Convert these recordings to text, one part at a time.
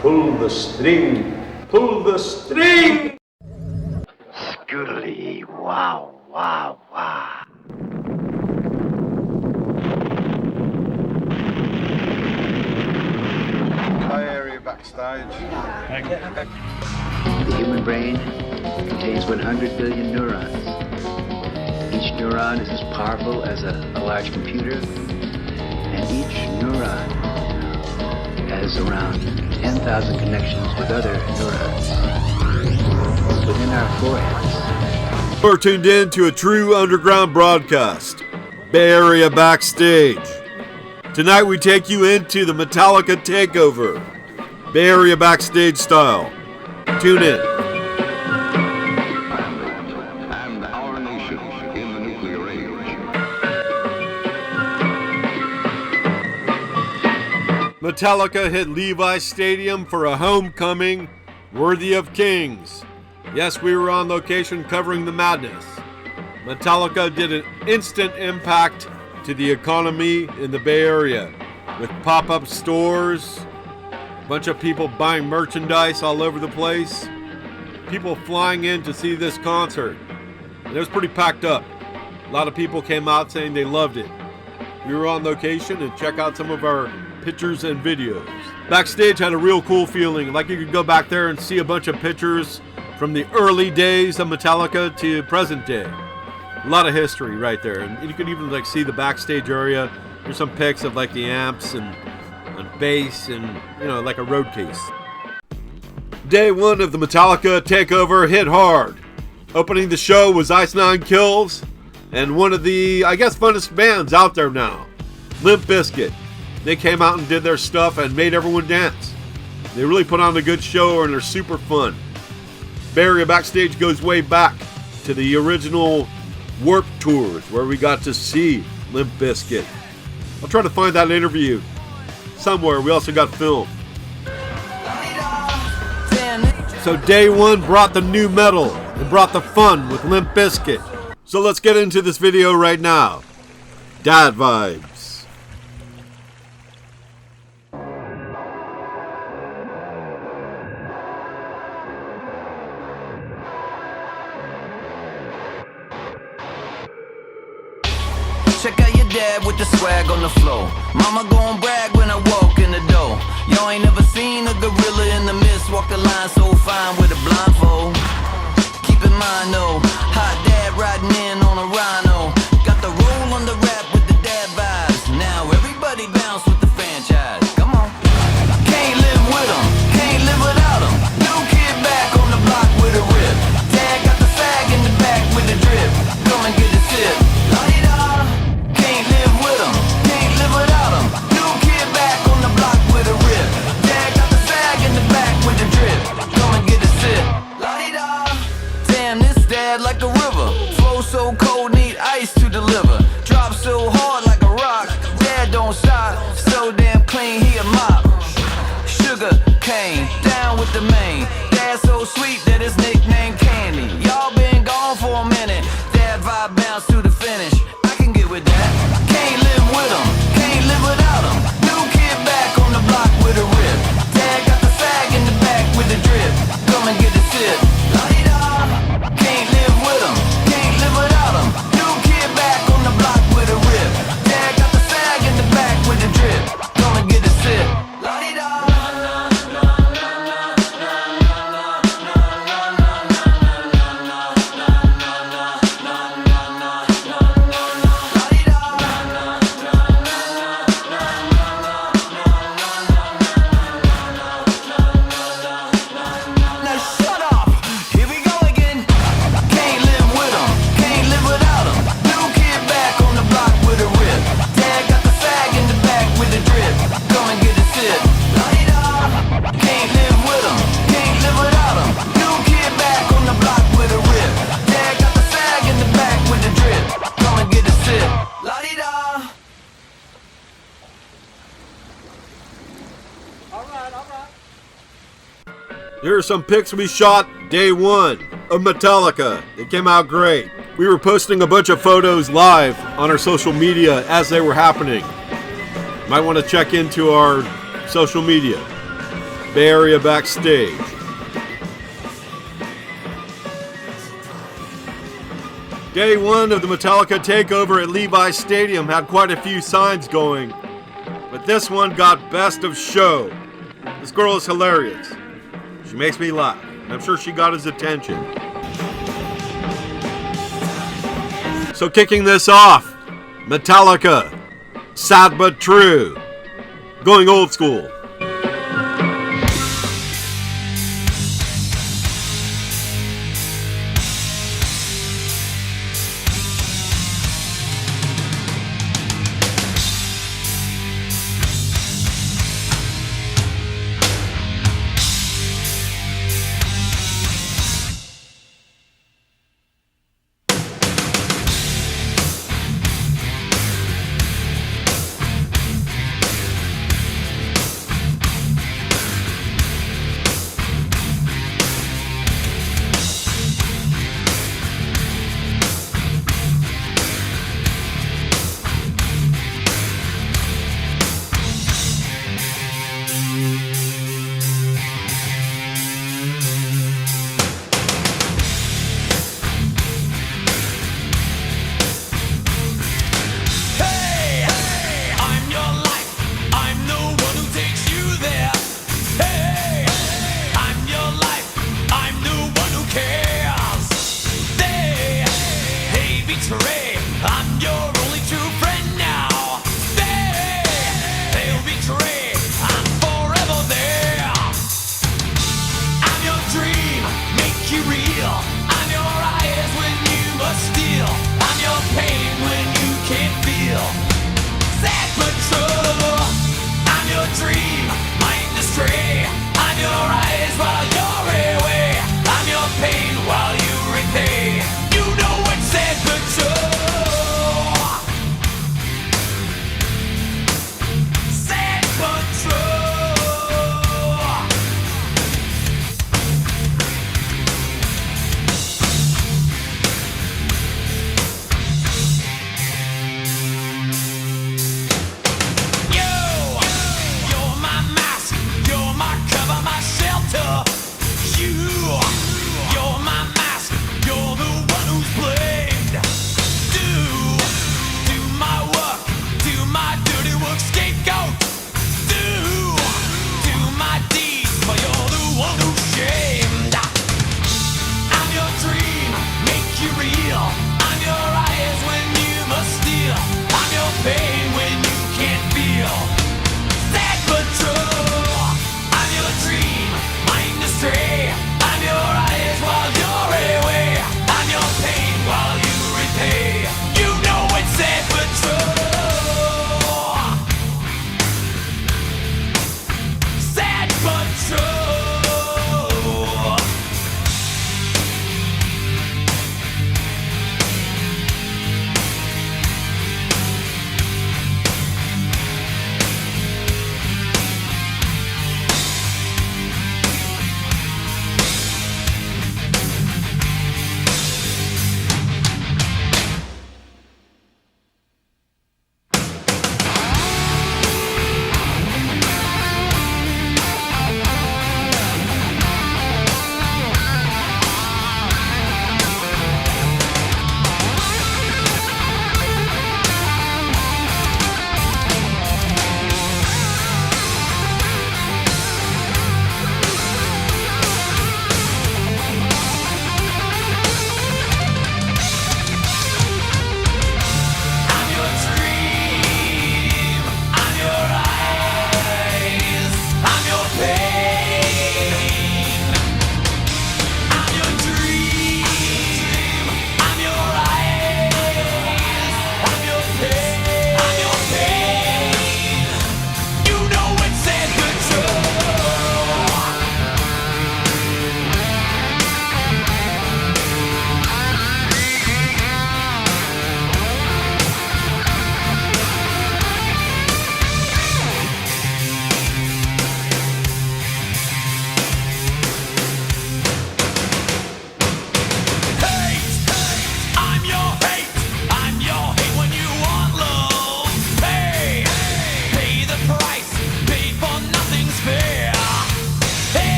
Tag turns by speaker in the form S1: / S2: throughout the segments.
S1: Pull the string, pull the string!
S2: Scoodly, wow, wow, wow.
S3: Bay Area Backstage.
S2: The human brain contains 100 billion neurons. Each neuron is as powerful as a large computer, and each neuron has around 10,000 connections with other neurons within our foreheads.
S4: We're tuned in to a true underground broadcast, Bay Area Backstage. Tonight we take you into the Metallica Takeover, Bay Area Backstage style. Tune in.
S3: And our nation in the nuclear age.
S4: Metallica hit Levi Stadium for a homecoming worthy of kings. Yes, we were on location covering the madness. Metallica did an instant impact to the economy in the Bay Area with pop-up stores, a bunch of people buying merchandise all over the place, people flying in to see this concert. And it was pretty packed up. A lot of people came out saying they loved it. We were on location and check out some of our pictures and videos. Backstage had a real cool feeling, like you could go back there and see a bunch of pictures from the early days of Metallica to present day. A lot of history right there, and you could even see the backstage area. There's some pics of the amps and bass and like a road case. Day one of the Metallica Takeover hit hard. Opening the show was Ice Nine Kills and one of the funnest bands out there now, Limp Bizkit. They came out and did their stuff and made everyone dance. They really put on a good show and they're super fun. Bay Area Backstage goes way back to the original Warped tours where we got to see Limp Bizkit. I'll try to find that interview somewhere. We also got film. So day one brought the new metal and brought the fun with Limp Bizkit. So let's get into this video right now. Dad vibes.
S5: Check out your dad with the swag on the floor. Mama gon' brag when I walk in the door. Y'all ain't never seen a gorilla in the mist walk the line so fine with a blindfold. Keep in mind though, hot dad riding in on a rhino. Got the roll on the rap with the dad vibes. Now everybody bounce with the franchise. Come on. Can't live with 'em, can't live without 'em. New kid back on the block with a rip. Dad got the fag in the back with the drip. Come and get a sip. Like a river, flow so cold, need ice to deliver. Drop so hard like a rock, dad don't stop. So damn clean, he a mop. Sugar cane, down with the main. Dad so sweet that his nickname Candy. Y'all been gone for a minute, dad vibe bounce to the finish. I can get with that. Can't live with 'em, can't live without 'em. New kid back on the block with a rip. Dad got the fag in the back with the drip. Come and get a sip. Can't live with 'em, can't live without 'em. New kid back on the block with a rip. Dad got the fag in the back with the drip. Come and get a sip. La-di-da.
S4: Here are some pics we shot day one of Metallica. They came out great. We were posting a bunch of photos live on our social media as they were happening. Might want to check into our social media. Bay Area Backstage. Day one of the Metallica Takeover at Levi Stadium had quite a few signs going, but this one got best of show. This girl is hilarious. She makes me laugh, and I'm sure she got his attention. So kicking this off, Metallica, Sad But True, going old school.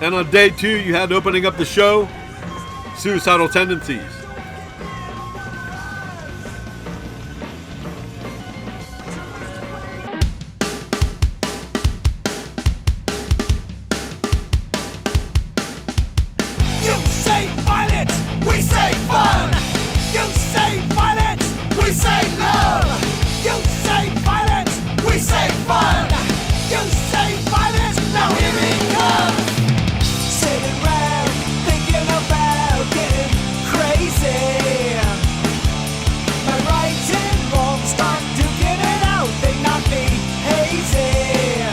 S4: And on day 2, you had opening up the show, Suicidal Tendencies.
S5: You say violence, we say fun. You say violence, we say love. You say violence, we say fun. You say violence, now here it comes. Sitting round, thinking about getting crazy. My right and wrong start duking it out, they knock me hazy.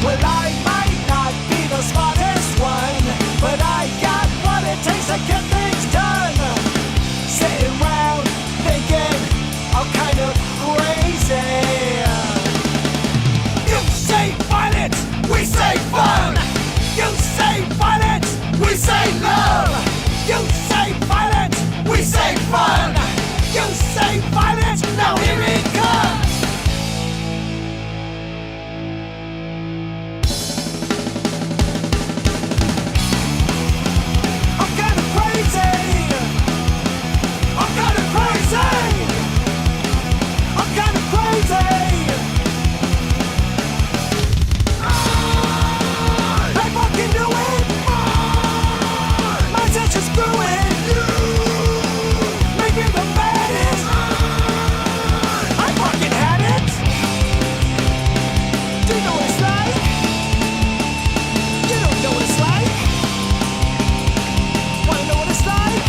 S5: Well, I might not be the smartest one, but I got what it takes to get things done. Sitting round thinking I'm kind of crazy. You say violence, we say fun. You say violence, we say love. You say violence, we say fun. You say violence, now here it comes. I'm kinda crazy. I'm kinda crazy. I'm kinda crazy. I fucking do it. My senses screwing. Make me the baddest. I fucking had it. Do you know what it's like? You don't know what it's like. Wanna know what it's like?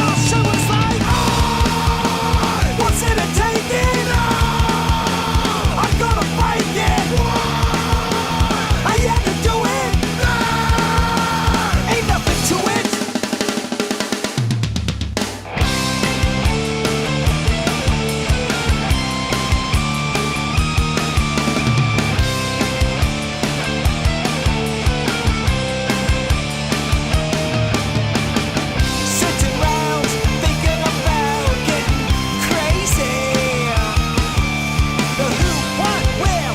S5: I'll show what it's like. What's it taking? I'm gonna fight it. I had to do it. Ain't nothing to it. Sitting round thinking about getting crazy. The who, what, where,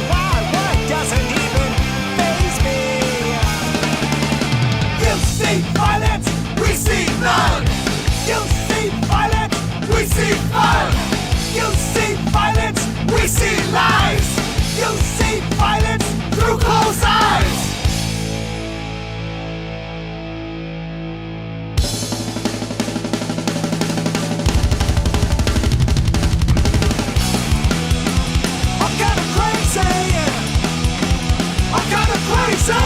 S5: why, what doesn't even faze me. You see violence, we see none. You see violence, we see fun. You see violence, we see lies. You see violence through closed eyes. I'm kinda crazy. I'm kinda crazy.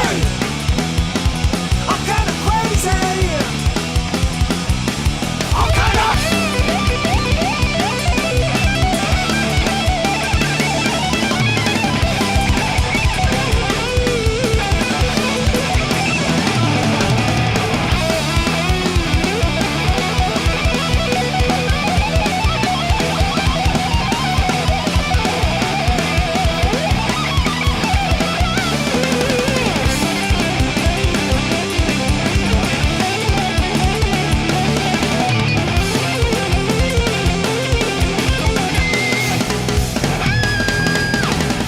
S5: I'm kinda crazy. I'm kinda.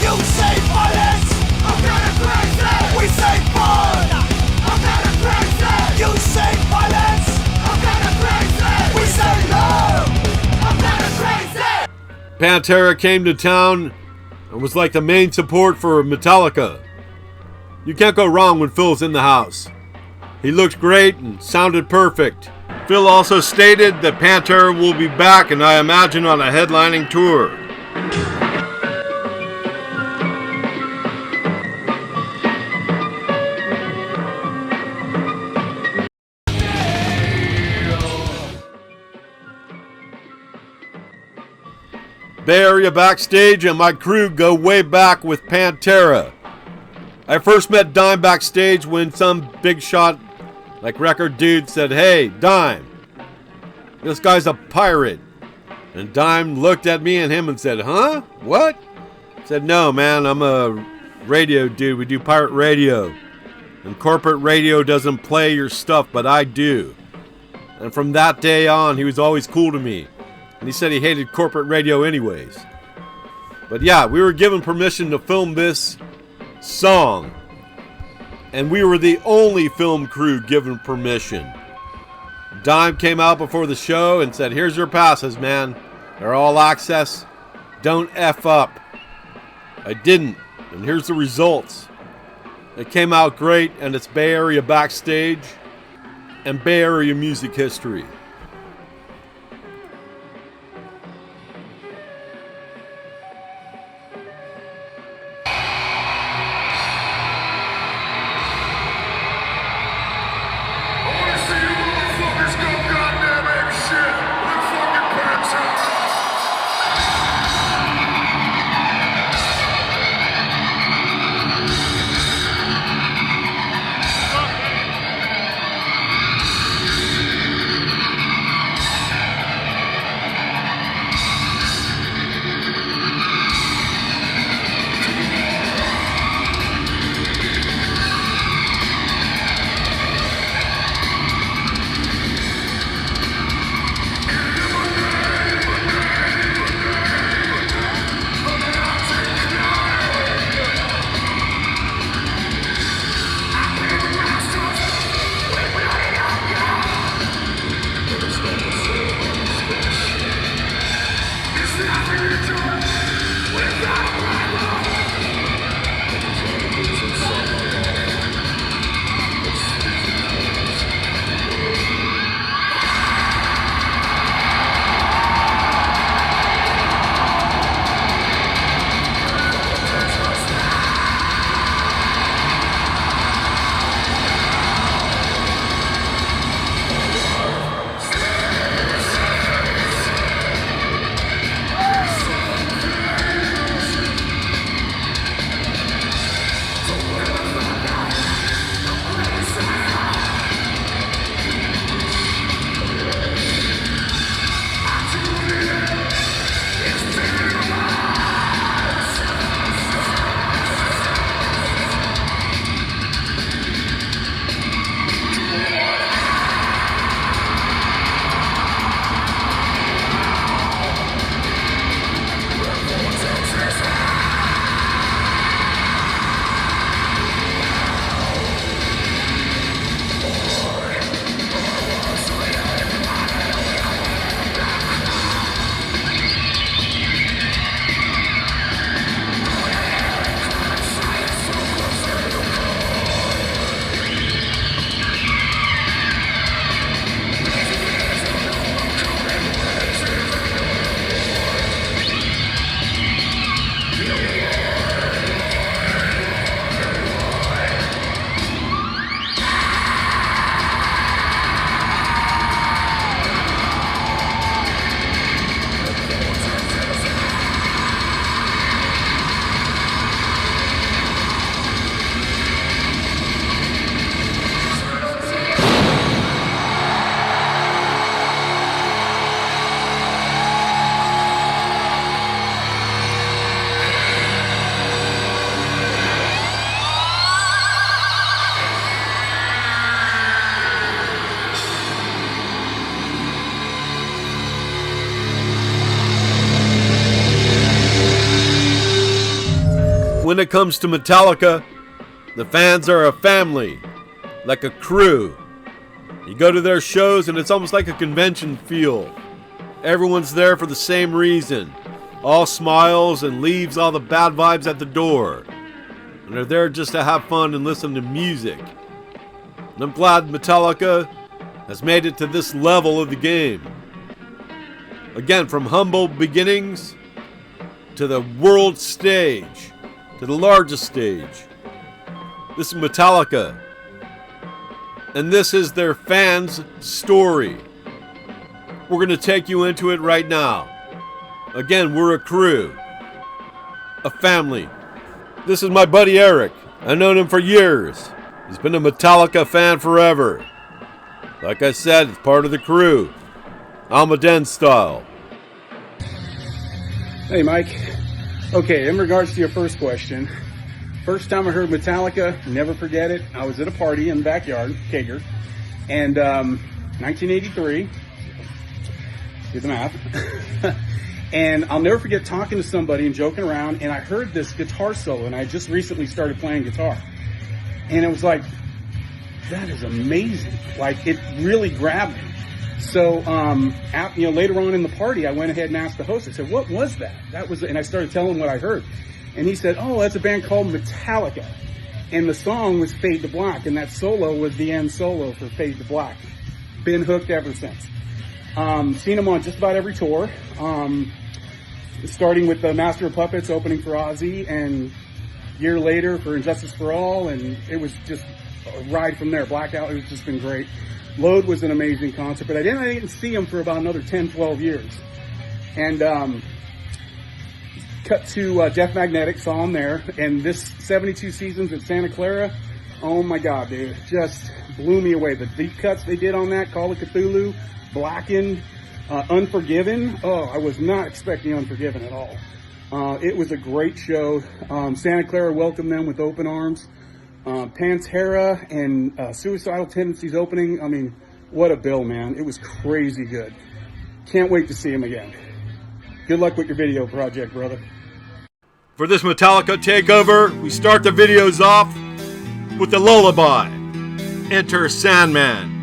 S5: You say violence, I'm kinda crazy. We say fun, I'm kinda crazy. You say violence, I'm kinda crazy. We say love, I'm kinda crazy.
S4: Pantera came to town and was like the main support for Metallica. You can't go wrong when Phil's in the house. He looked great and sounded perfect. Phil also stated that Pantera will be back, and I imagine on a headlining tour. Bay Area Backstage and my crew go way back with Pantera. I first met Dime backstage when some big shot like record dude said, "Hey, Dime, this guy's a pirate." And Dime looked at me and him and said, "Huh? What?" I said, "No, man, I'm a radio dude. We do pirate radio. And corporate radio doesn't play your stuff, but I do." And from that day on, he was always cool to me. And he said he hated corporate radio anyways. But yeah, we were given permission to film this song. and we were the only film crew given permission. Dime came out before the show and said, "Here's your passes, man. They're all access. Don't F up." I didn't, and here's the results. It came out great, and it's Bay Area Backstage and Bay Area music history. When it comes to Metallica, the fans are a family, like a crew. You go to their shows and it's almost like a convention feel. Everyone's there for the same reason. All smiles and leaves all the bad vibes at the door. And they're there just to have fun and listen to music. And I'm glad Metallica has made it to this level of the game. Again, from humble beginnings to the world stage, to the largest stage. This is Metallica. And this is their fans' story. We're going to take you into it right now. Again, we're a crew. A family. This is my buddy Eric. I've known him for years. He's been a Metallica fan forever. Like I said, it's part of the crew. Almaden style.
S6: Hey, Mike. Okay, in regards to your first question, first time I heard Metallica, never forget it. I was at a party in the backyard, Kager, and 1983, do the math, and I'll never forget talking to somebody and joking around, and I heard this guitar solo, and I just recently started playing guitar. And it was like, that is amazing. Like, it really grabbed me. So, later on in the party, I went ahead and asked the host. I said, "What was that?" And I started telling him what I heard. And he said, "Oh, that's a band called Metallica." And the song was Fade to Black, and that solo was the end solo for Fade to Black. Been hooked ever since. Seen them on just about every tour. Starting with the Master of Puppets opening for Ozzy, and a year later for Injustice for All, and it was just a ride from there. Blackout, it's just been great. Load was an amazing concert, but I didn't see him for about another 10, 12 years. And cut to Death Magnetic, saw him there, and this 72 seasons at Santa Clara, oh my God, dude, just blew me away. The deep cuts they did on that, Call of Cthulhu, Blackened, Unforgiven. Oh, I was not expecting Unforgiven at all. It was a great show. Santa Clara welcomed them with open arms. Pantera and Suicidal Tendencies opening. I mean, what a bill, man. It was crazy good. Can't wait to see him again. Good luck with your video project, brother.
S4: For this Metallica takeover, we start the videos off with the lullaby. Enter Sandman.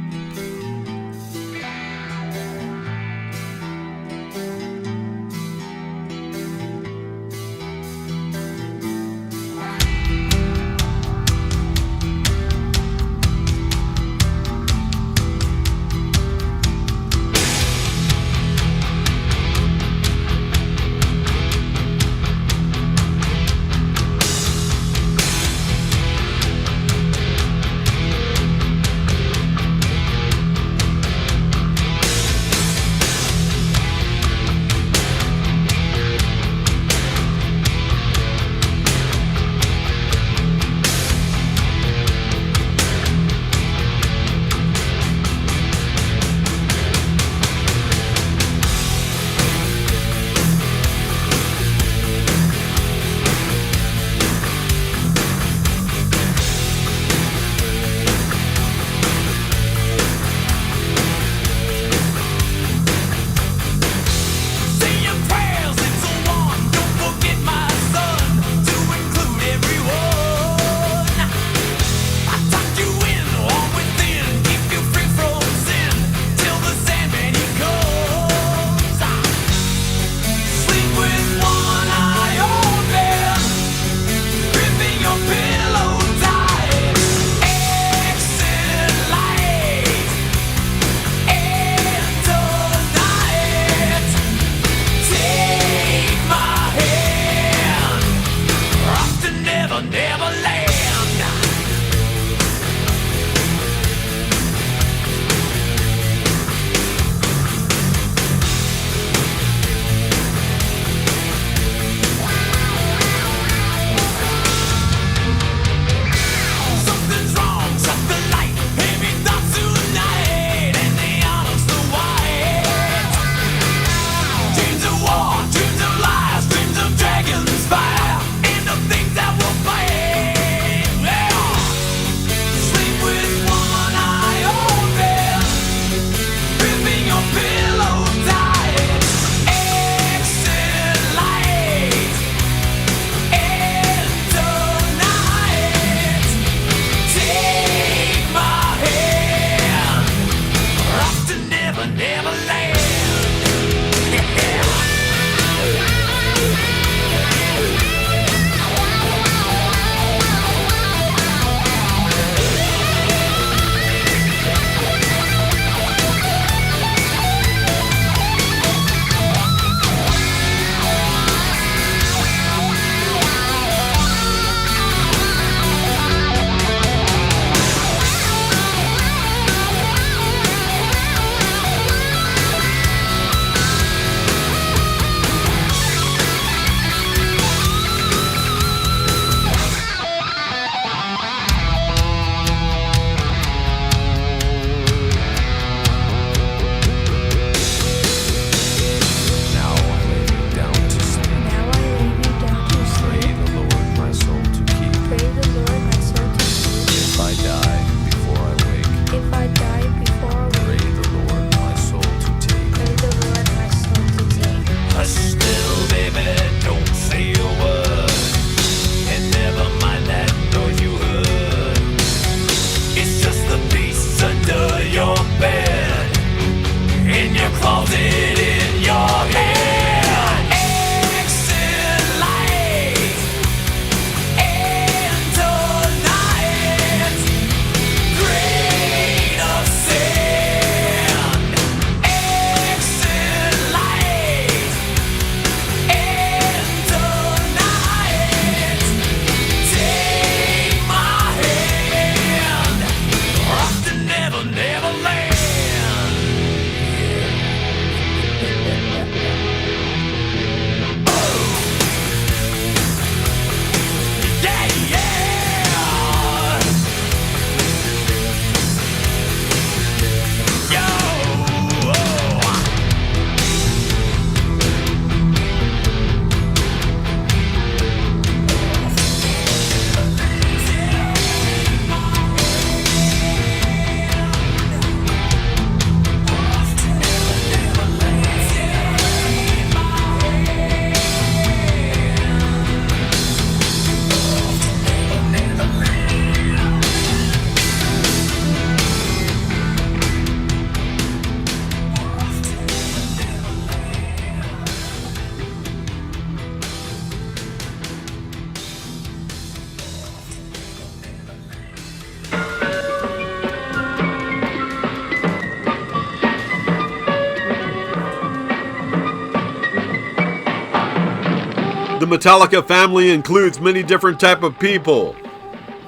S4: The Metallica family includes many different type of people.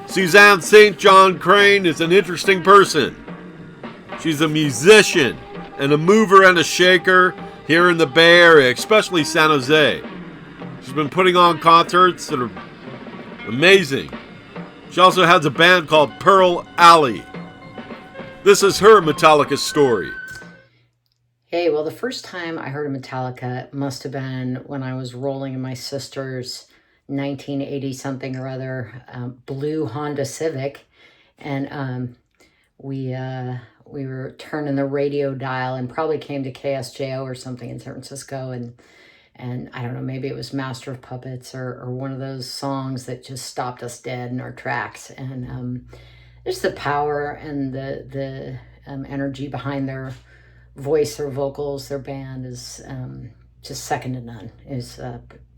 S4: Suzanne St. John Crane is an interesting person. She's a musician and a mover and a shaker here in the Bay Area, especially San Jose. She's been putting on concerts that are amazing. She also has a band called Pearl Alley. This is her Metallica story.
S7: Hey, well, the first time I heard of Metallica must have been when I was rolling in my sister's 1980-something or other blue Honda Civic, and we were turning the radio dial and probably came to KSJO or something in San Francisco, and I don't know, maybe it was Master of Puppets or one of those songs that just stopped us dead in our tracks, and just the power and the energy behind their voice, their vocals, their band is just second to none. It's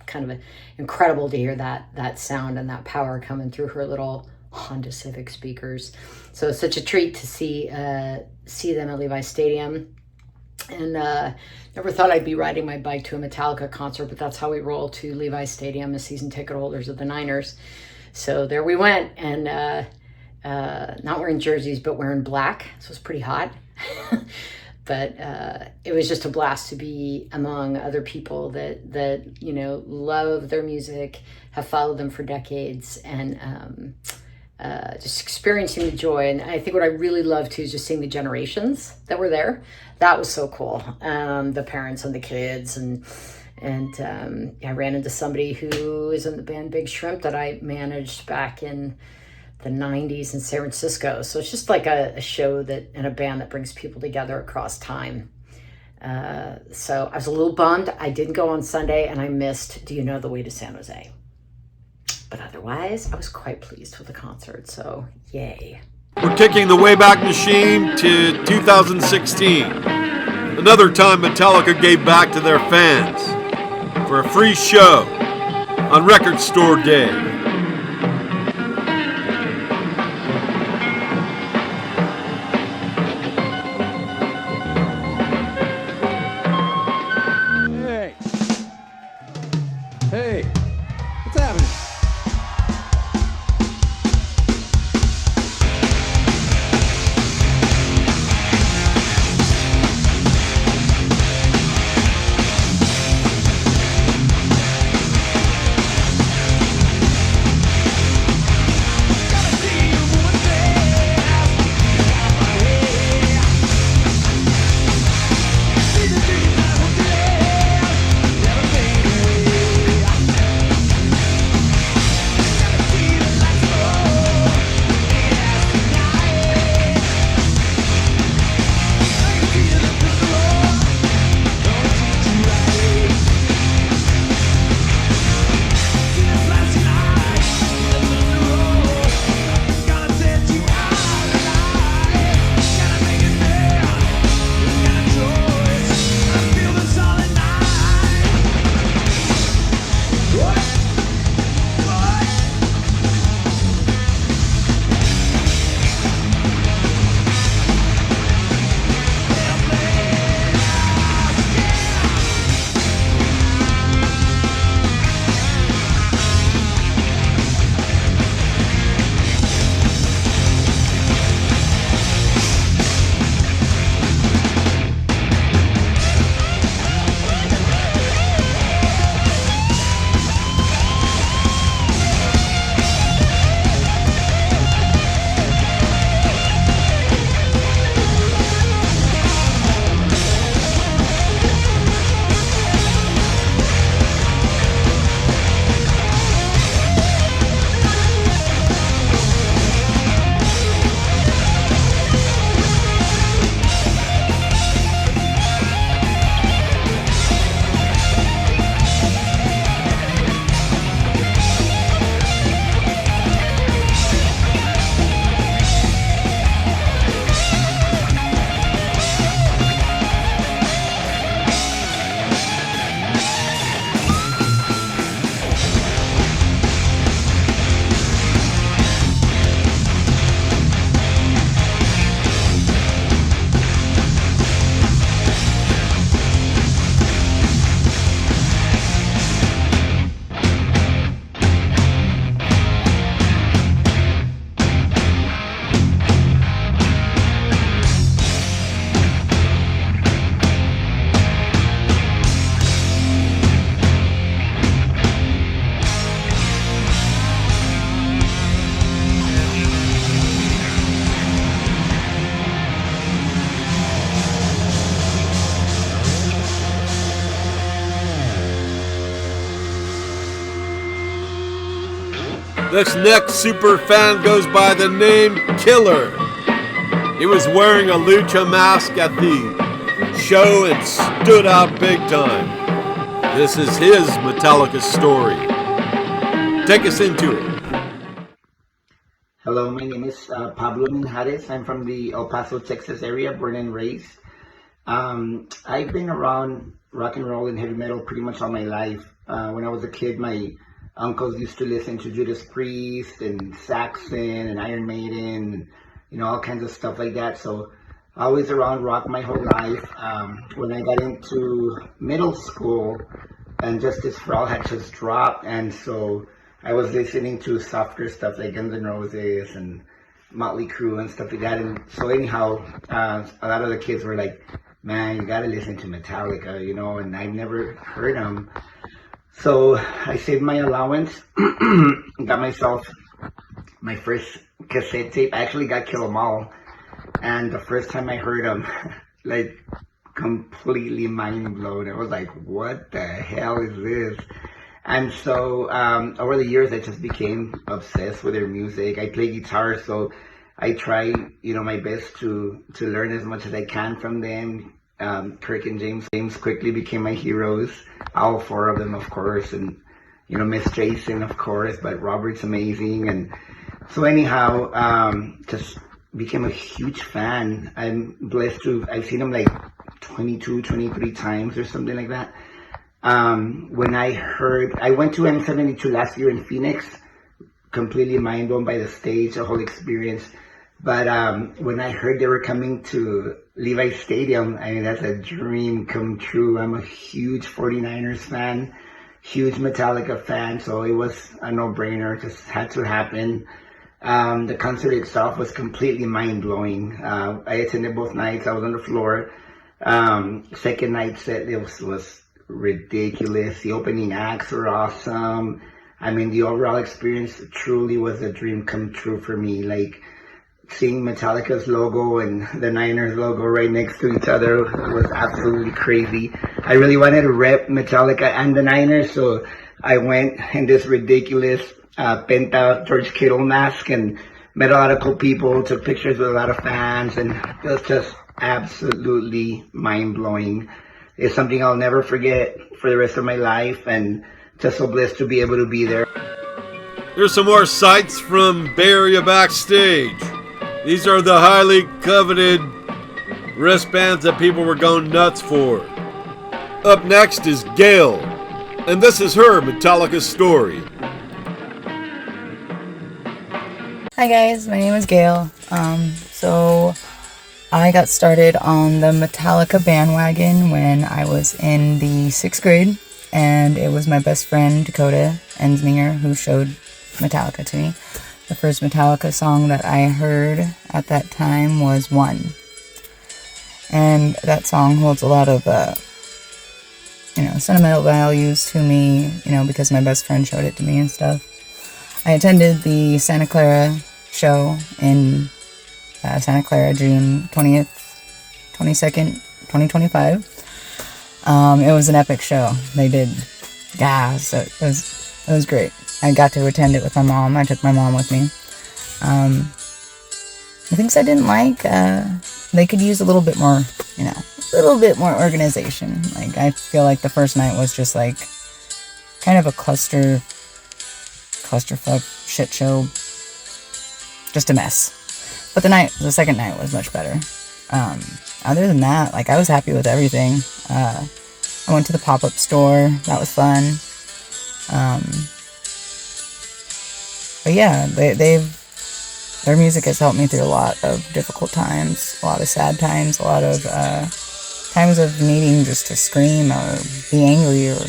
S7: kind of incredible to hear that sound and that power coming through her little Honda Civic speakers. So it's such a treat to see them at Levi Stadium. And never thought I'd be riding my bike to a Metallica concert, but that's how we roll to Levi Stadium as season ticket holders of the Niners. So there we went, and not wearing jerseys, but wearing black. So it was pretty hot. But it was just a blast to be among other people that you know, love their music, have followed them for decades, and just experiencing the joy. And I think what I really loved too is just seeing the generations that were there. That was so cool. The parents and the kids, and I ran into somebody who is in the band Big Shrimp that I managed back in the 90s in San Francisco. So it's just like a show that and a band that brings people together across time. So I was a little bummed I didn't go on Sunday, and I missed Do You Know the Way to San Jose. But otherwise, I was quite pleased with the concert, so yay.
S4: We're kicking the Wayback Machine to 2016. Another time Metallica gave back to their fans for a free show on Record Store Day.
S8: Hey, what's happening?
S4: This next super fan goes by the name Killer. He was wearing a lucha mask at the show and stood out big time. This is his Metallica story. Take us into it.
S9: Hello, my name is Pablo Minjares. I'm from the El Paso, Texas area, born and raised. I've been around rock and roll and heavy metal pretty much all my life. When I was a kid, my uncles used to listen to Judas Priest and Saxon and Iron Maiden, and, all kinds of stuff like that. So I was around rock my whole life. When I got into middle school, and Justice for All had just dropped, and so I was listening to softer stuff like Guns N' Roses and Motley Crue and stuff like that. And so anyhow, a lot of the kids were like, man, you gotta listen to Metallica, and I've never heard them. So I saved my allowance, got myself my first cassette tape. I actually got Kill 'Em All. And the first time I heard them, like, completely mind blown. I was like, what the hell is this? And so over the years, I just became obsessed with their music. I play guitar, so I try, my best to learn as much as I can from them. Kirk and James quickly became my heroes. All four of them, of course, and Miss Jason, of course. But Robert's amazing, and so anyhow, just became a huge fan. I'm blessed to. I've seen him like 22, 23 times or something like that. When I went to M72 last year in Phoenix, completely mind blown by the stage, the whole experience. But when I heard they were coming to Levi Stadium, I mean, that's a dream come true. I'm a huge 49ers fan, huge Metallica fan, so it was a no-brainer. It just had to happen. The concert itself was completely mind-blowing. I attended both nights. I was on the floor. Second night set, it was ridiculous. The opening acts were awesome. I mean, the overall experience truly was a dream come true for me. Like, seeing Metallica's logo and the Niners logo right next to each other was absolutely crazy. I really wanted to rep Metallica and the Niners, so I went in this ridiculous Penta George Kittle mask and met a lot of cool people, took pictures with a lot of fans, and it was just absolutely mind-blowing. It's something I'll never forget for the rest of my life, and just so blessed to be able to be there.
S4: Here's some more sights from Bay Area Backstage. These are the highly coveted wristbands that people were going nuts for. Up next is Gail, and this is her Metallica story.
S10: Hi guys, my name is Gail. So I got started on the Metallica bandwagon when I was in the 6th grade, and it was my best friend Dakota Ensminger who showed Metallica to me. The first Metallica song that I heard at that time was One. And that song holds a lot of, sentimental values to me, because my best friend showed it to me and stuff. I attended the Santa Clara show in Santa Clara, June 20th, 22nd, 2025. It was an epic show. They did gas. So it was great. I got to attend it with my mom. I took my mom with me. The things I didn't like, they could use a little bit more, organization. Like, I feel like the first night was just like kind of a clusterfuck shit show. Just a mess. But the second night was much better. Other than that, like, I was happy with everything. I went to the pop-up store. That was fun. But yeah, their music has helped me through a lot of difficult times, a lot of sad times, a lot of times of needing just to scream or be angry or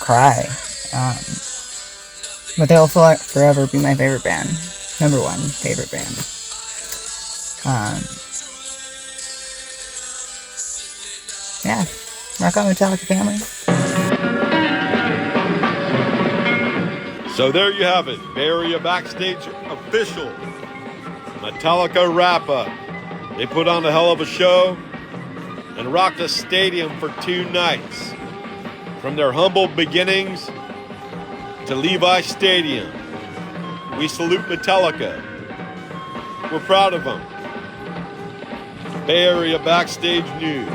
S10: cry. But they'll forever be my favorite band. Number one favorite band. Yeah, rock on Metallica, family.
S4: So there you have it, Bay Area Backstage official Metallica wrap-up. They put on a hell of a show and rocked a stadium for 2 nights. From their humble beginnings to Levi Stadium. We salute Metallica. We're proud of them. Bay Area Backstage News.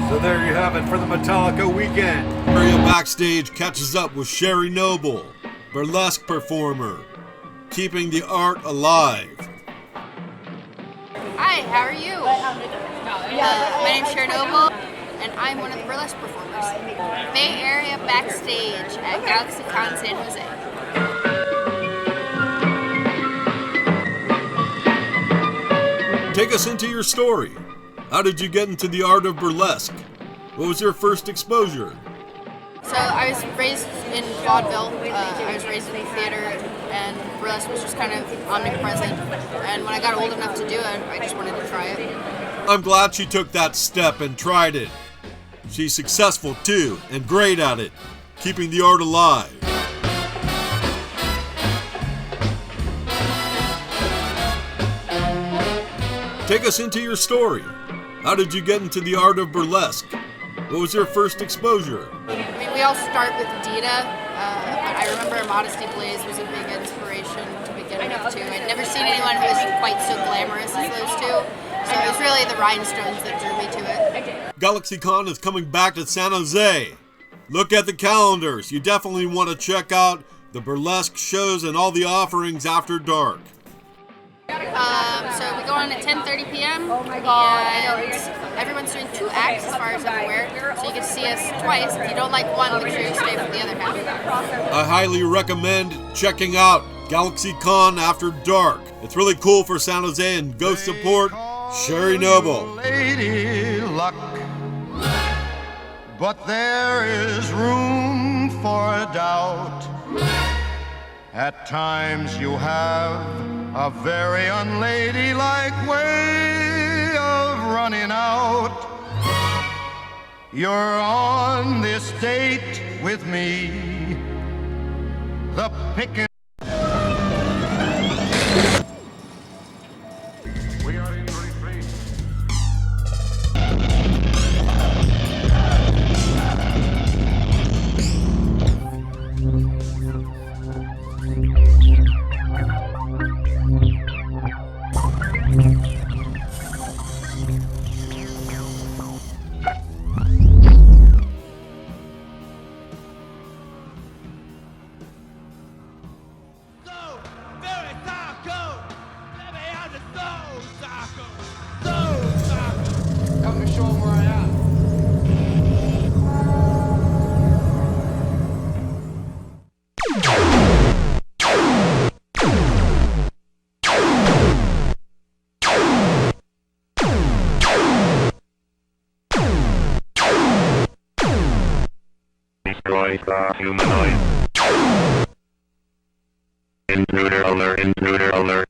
S4: So there you have it for the Metallica weekend. Area Backstage catches up with Sherry Noble, burlesque performer, keeping the art alive.
S11: Hi, how are you? My name's Sherry Noble. and I'm one of the burlesque performers. Bay Area Backstage at Galaxy Con San Jose.
S4: Take us into your story. How did you get into the art of burlesque? What was your first exposure?
S11: So I was raised in vaudeville. I was raised in theater, and burlesque was just kind of omnipresent. And when I got old enough to do it, I just wanted to try it.
S4: I'm glad she took that step and tried it. She's successful too, and great at it, keeping the art alive. Take us into your story. How did you get into the art of burlesque? What was your first exposure?
S11: I mean, we all start with Dita. I remember Modesty Blaze was a big inspiration to begin with too. I'd never seen anyone who was quite so glamorous as those two. So it was really the rhinestones that drew me to it. GalaxyCon
S4: is coming back to San Jose. Look at the calendars. You definitely want to check out the burlesque shows and all the offerings after dark.
S11: So we go on at 10:30 p.m. Oh my God! And everyone's doing 2 acts as far as I'm aware, so you can see us twice. If you don't like one, make sure you stay for the other half.
S4: I highly recommend checking out GalaxyCon After Dark. It's really cool for San Jose, and go support Sherry Noble.
S12: Lady Luck, but there is room for doubt. At times you have a very unladylike way of running out. You're on this date with me, the picking.
S3: We are in retreat.
S8: Come to show them where I am.
S13: Destroy the humanoid. Intruder alert, intruder alert.